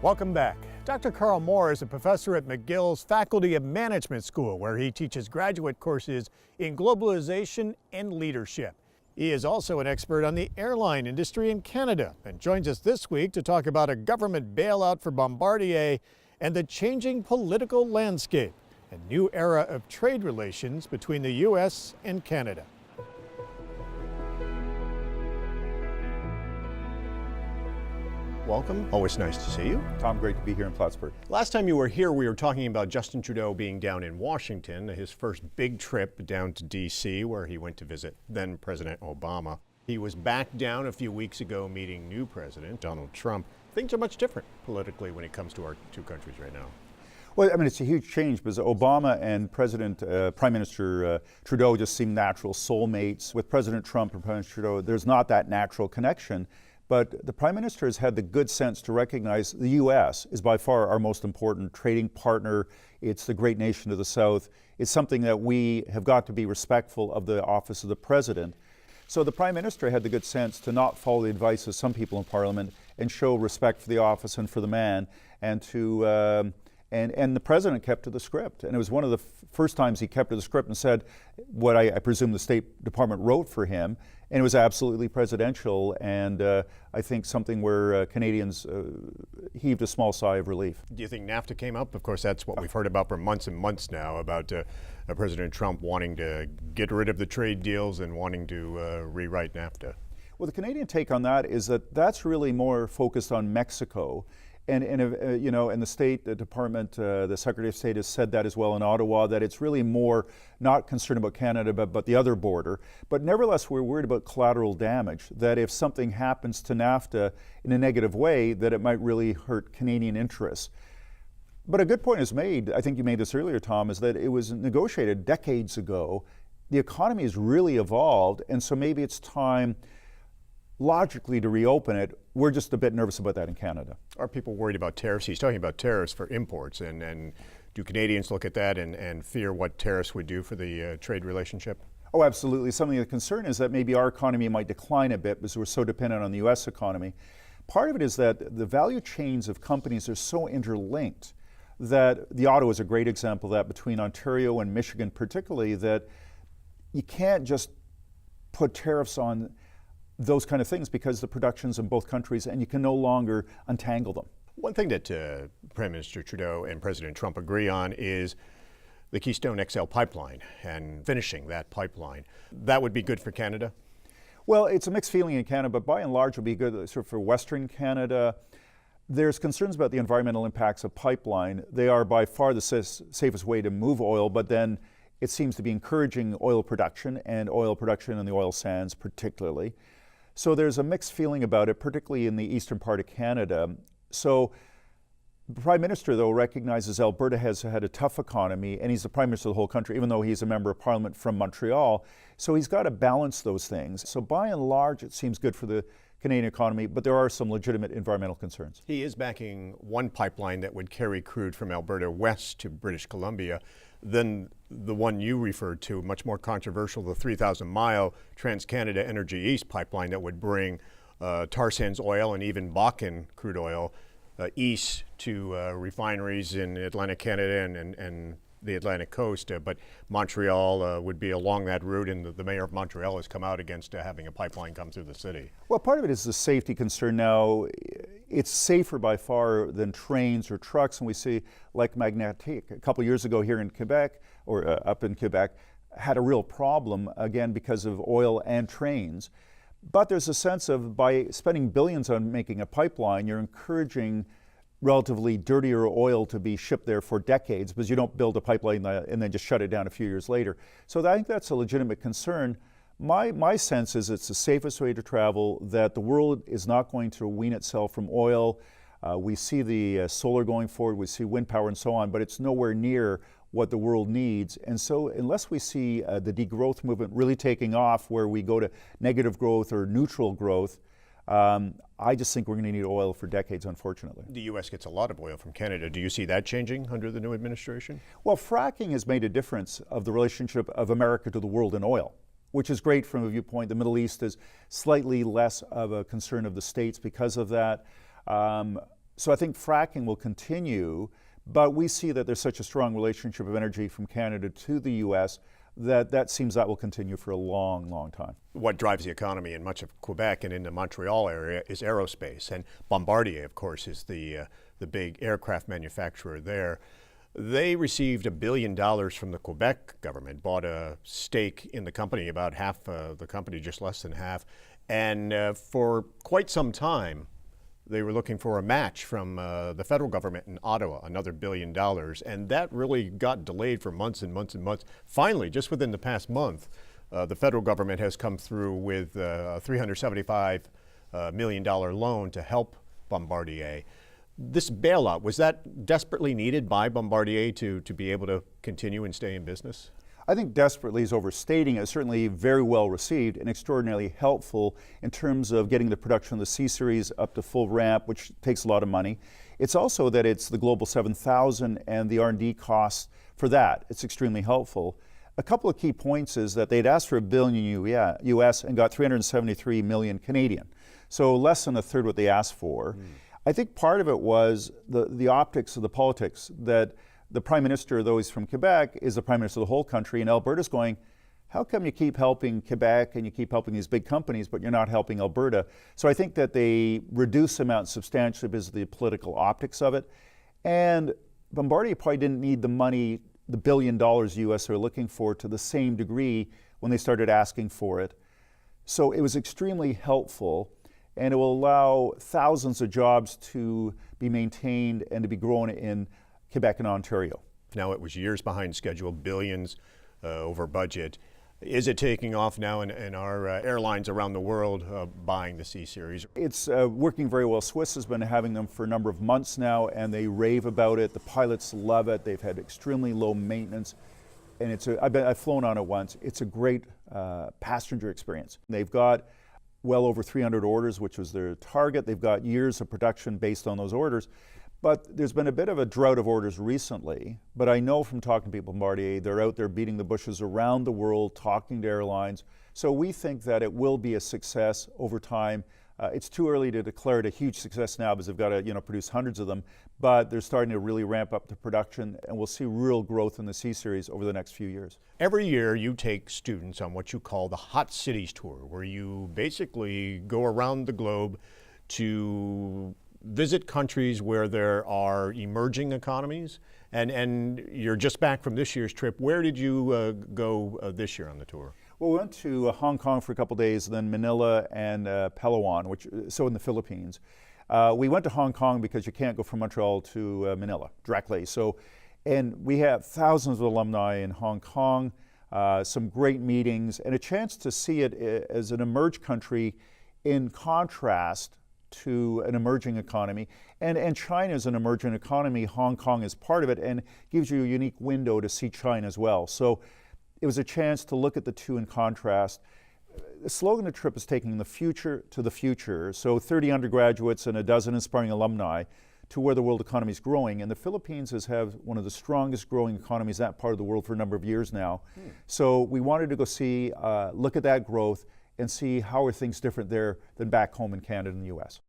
Welcome back. Dr. Karl Moore is a professor at McGill's Faculty of Management School, where he teaches graduate courses in globalization and leadership. He is also an expert on the airline industry in Canada and joins us this week to talk about a government bailout for Bombardier and the changing political landscape, a new era of trade relations between the U.S. and Canada. Welcome. Always nice to see you. Tom, great to be here in Plattsburgh. Last time you were here, we were talking about Justin Trudeau being down in Washington, his first big trip down to D.C., where he went to visit then President Obama. He was back down a few weeks ago meeting new President Donald Trump. Things are much different politically when it comes to our two countries right now. Well, I mean, it's a huge change because Obama and Prime Minister Trudeau just seem natural soulmates. With President Trump and Prime Minister Trudeau, there's not that natural connection. But the Prime Minister has had the good sense to recognize the U.S. is by far our most important trading partner. It's the great nation of the South. It's something that we have got to be respectful of the office of the President. So the Prime Minister had the good sense to not follow the advice of some people in Parliament and show respect for the office and for the man, and to and the President kept to the script. And it was one of the first times he kept to the script and said what I presume the State Department wrote for him. And it was absolutely presidential, and I think something where Canadians heaved a small sigh of relief. Do you think NAFTA came up? Of course, that's what we've heard about for months and months now, about President Trump wanting to get rid of the trade deals and wanting to rewrite NAFTA. Well, the Canadian take on that is that that's really more focused on Mexico. And you know, and the State Department, the Secretary of State has said that as well in Ottawa, that it's really more not concerned about Canada, but the other border. But nevertheless, we're worried about collateral damage, that if something happens to NAFTA in a negative way, that it might really hurt Canadian interests. But a good point is made, I think you made this earlier, Tom, is that it was negotiated decades ago. The economy has really evolved, and so maybe it's time logically to reopen it. We're just a bit nervous about that in Canada. Are people worried about tariffs? He's talking about tariffs for imports, and do Canadians look at that and fear what tariffs would do for the trade relationship? Oh, absolutely. Something of the concern is that maybe our economy might decline a bit because we're so dependent on the U.S. economy. Part of it is that the value chains of companies are so interlinked that the auto is a great example of that, between Ontario and Michigan particularly, that you can't just put tariffs on those kind of things because the production's in both countries and you can no longer untangle them. One thing that Prime Minister Trudeau and President Trump agree on is the Keystone XL pipeline and finishing that pipeline. That would be good for Canada? Well, it's a mixed feeling in Canada, but by and large it would be good sort of for Western Canada. There's concerns about the environmental impacts of pipeline. They are by far the safest way to move oil, but then it seems to be encouraging oil production in the oil sands particularly. So there's a mixed feeling about it, particularly in the eastern part of Canada. So the Prime Minister, though, recognizes Alberta has had a tough economy, and he's the Prime Minister of the whole country, even though he's a member of Parliament from Montreal. So he's got to balance those things. So by and large, it seems good for the Canadian economy, but there are some legitimate environmental concerns. He is backing one pipeline that would carry crude from Alberta west to British Columbia. Then the one you referred to, much more controversial, the 3,000-mile Trans-Canada Energy East pipeline that would bring tar sands oil and even Bakken crude oil east to refineries in Atlantic Canada and the Atlantic coast. But Montreal would be along that route, and the mayor of Montreal has come out against having a pipeline come through the city. Well, part of it is the safety concern now. It's safer by far than trains or trucks, and we see like Magnetic a couple years ago here in Quebec, or up in Quebec, had a real problem, again, because of oil and trains. But there's a sense of, by spending billions on making a pipeline, you're encouraging relatively dirtier oil to be shipped there for decades, because you don't build a pipeline and then just shut it down a few years later. So I think that's a legitimate concern. My sense is it's the safest way to travel, that the world is not going to wean itself from oil. We see the solar going forward, we see wind power and so on, but it's nowhere near what the world needs. And so unless we see the degrowth movement really taking off, where we go to negative growth or neutral growth, I just think we're going to need oil for decades, unfortunately. The U.S. gets a lot of oil from Canada. Do you see that changing under the new administration? Well, fracking has made a difference of the relationship of America to the world in oil, which is great from a viewpoint. The Middle East is slightly less of a concern of the States because of that. So I think fracking will continue, but we see that there's such a strong relationship of energy from Canada to the U.S. that seems that will continue for a long, long time. What drives the economy in much of Quebec and in the Montreal area is aerospace. And Bombardier, of course, is the big aircraft manufacturer there. They received $1 billion from the Quebec government, bought a stake in the company, about half the company, just less than half. And for quite some time, they were looking for a match from the federal government in Ottawa, another $1 billion. And that really got delayed for months and months and months. Finally, just within the past month, the federal government has come through with a $375 million loan to help Bombardier. This bailout, was that desperately needed by Bombardier to be able to continue and stay in business? I think desperately is overstating it. Certainly very well received and extraordinarily helpful in terms of getting the production of the C-Series up to full ramp, which takes a lot of money. It's also that it's the Global 7000 and the R&D costs for that. It's extremely helpful. A couple of key points is that they'd asked for $1 billion US and got 373 million Canadian. So less than a third what they asked for. I think part of it was the optics of the politics, that the Prime Minister, though he's from Quebec, is the Prime Minister of the whole country, and Alberta's going, how come you keep helping Quebec and you keep helping these big companies, but you're not helping Alberta? So I think that they reduced the amount substantially because of the political optics of it. And Bombardier probably didn't need the money, the $1 billion US they're looking for, to the same degree when they started asking for it. So it was extremely helpful, and it will allow thousands of jobs to be maintained and to be grown in Quebec and Ontario. Now it was years behind schedule, billions over budget. Is it taking off now in our airlines around the world buying the C-Series? It's working very well. Swiss has been having them for a number of months now, and they rave about it. The pilots love it. They've had extremely low maintenance, and I've flown on it once. It's a great passenger experience. They've got well over 300 orders, which was their target. They've got years of production based on those orders. But there's been a bit of a drought of orders recently. But I know from talking to people at Bombardier, they're out there beating the bushes around the world, talking to airlines. So we think that it will be a success over time. It's too early to declare it a huge success now because they've got to produce hundreds of them. But they're starting to really ramp up the production, and we'll see real growth in the C-Series over the next few years. Every year you take students on what you call the Hot Cities Tour, where you basically go around the globe to visit countries where there are emerging economies. And you're just back from this year's trip. Where did you go this year on the tour? Well, we went to Hong Kong for a couple days, then Manila and Palawan, so in the Philippines. We went to Hong Kong because you can't go from Montreal to Manila directly. And we have thousands of alumni in Hong Kong, some great meetings, and a chance to see it as an emerged country in contrast to an emerging economy. And China is an emerging economy. Hong Kong is part of it, and gives you a unique window to see China as well. So it was a chance to look at the two in contrast. The slogan of the trip is taking the future to the future. So 30 undergraduates and a dozen inspiring alumni to where the world economy is growing. And the Philippines has had one of the strongest growing economies in that part of the world for a number of years now. So we wanted to go see, look at that growth and see how are things different there than back home in Canada and the US.